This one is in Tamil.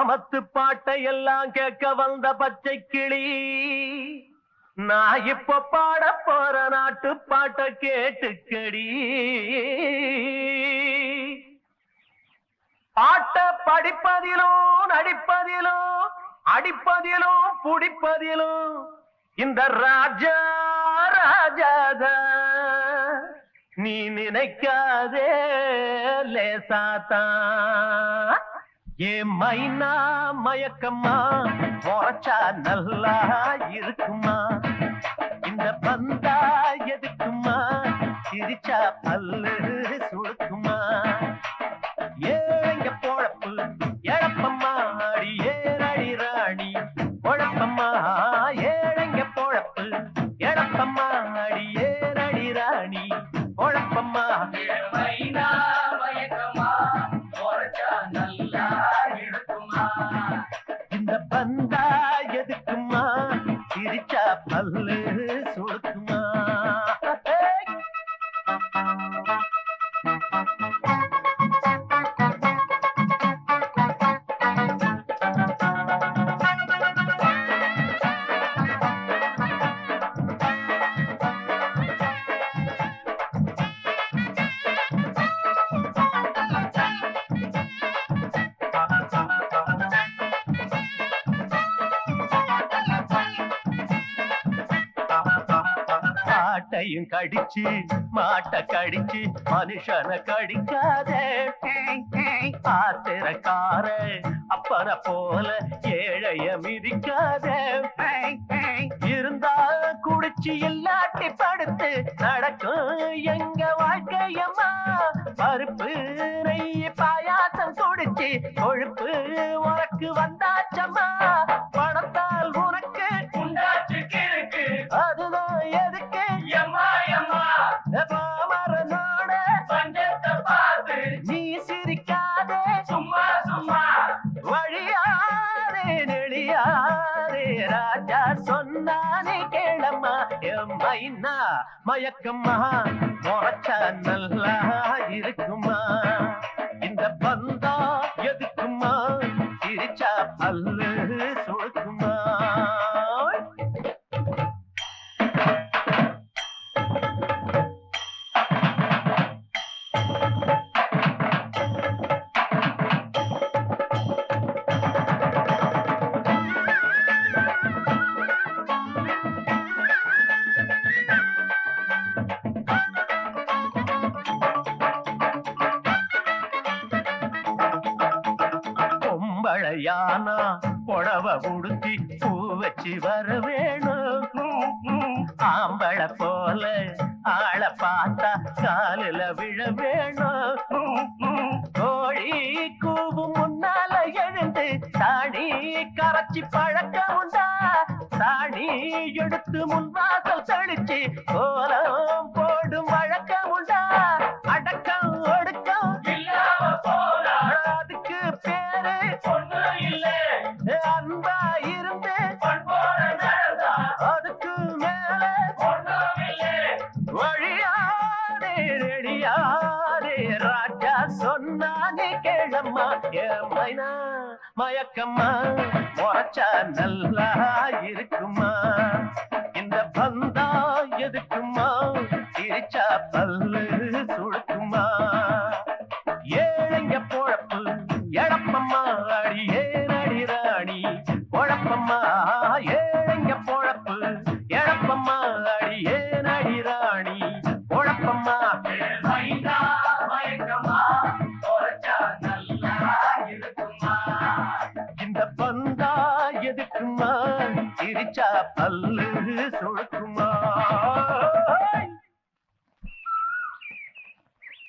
கிராமத்து பாட்டை எல்லாம் கேட்க வந்த பச்சை கிளி, நான் இப்ப பாட போற நாட்டு பாட்டை கேட்டுக்கடி. பாட்ட படிப்பதிலும் நடிப்பதிலும் அடிப்பதிலும் புடிப்பதிலும் இந்த ராஜா ராஜாதா. நீ நினைக்காதே லேசாத்தான். ஏ மைனா மயக்கம்மா உரைச்சா நல்லா இருக்குமா? இந்த பந்தா எதுக்குமா? சிரிச்சா பல்லு சுழுக்குமா? ஏங்க பொழப்பு எழப்பம்மா அடி ஏறடி ராணி பொழப்பம்மா. ஏழைங்க பொழப்பு எழப்பம்மா அடி ஏறடி ராணி பொழப்பம்மா. மைனா மயக்கமா உரைச்சா நல்லா இருக்குமா? இந்த பந்தா எதுக்குமா? சிரிச்சா பல்லு சுழுக்குமா? மாட்டையும் கடிச்சு மாட்ட கடிச்சு மனுஷனை கடிக்காதே. ஆத்திரக்கார அப்பன போல ஏழைய மிதிக்காதே. இருந்தா குடிச்சு இல்லாட்டி படுத்து நடக்கும் எங்க வாழ்க்கையம்மா. பருப்பு நெய் பாயாசம் குடிச்சு கொழுப்பு உனக்கு வந்தாச்சம்மா. பணத்தால் உனக்கு உண்டாச்சு கிறுக்கு அதுதான் எதுக்கு எம்மா எம்மா பாமரனோட பஞ்சத்தை பார்த்து நீ சிரிக்காதே. சும்மா சும்மா வழியாரே நெளியாரே ராஜா சொன்னானே கேளம்மா. என் மைனா மயக்கம்மா உரைச்சா நல்லா இருக்குமா? இந்த பந்தா எதுக்குமா? சிரிச்சா பல்லு சுழுக்குமா? பொம்பளையானா புடவ உடுத்தி பூ வச்சு வர வேணும். ஆம்பளை போல ஆளை பார்த்தா காலில விழ வேணும். கோழி கூவும் முன்னால எழுந்து சாணி கரைச்சி பழக்கம் உண்டா? சாணி எடுத்து முன்வாசல் தெளிச்சு கோலம் போடும் வழக்கம் உண்டா? அடக்கம் ஒடுக்கம் இல்லாம போனா அதுக்கு பேரு ஒண்ணு இல்ல. அன்பா இருந்து பண்போட நடந்தா அதுக்கு மேல ஒண்ணும் இல்ல. வழியாரே ரெடியாரே ராஜா சொன்னானே கேளம்மா. என் மைனா மயக்கம்மா உரைச்சா நல்லா இருக்குமா? இந்த பந்தா எதுக்குமா? சிரிச்சா பல்லு சுழுக்குமா? ஏழைங்க பொழப்பு எழப்பம்மா அடி ஏறடி ராணி பொழப்பம்மா. ஏழைங்க பொழப்பு எழப்பம்மா அடி ஏறடி ராணி பொழப்பம்மா. மைனா மயக்கமா உரைச்சா நல்லா இருக்குமா? இந்த பந்தா எதுக்குமா? சிரிச்சா பல்லு சுழுக்குமா?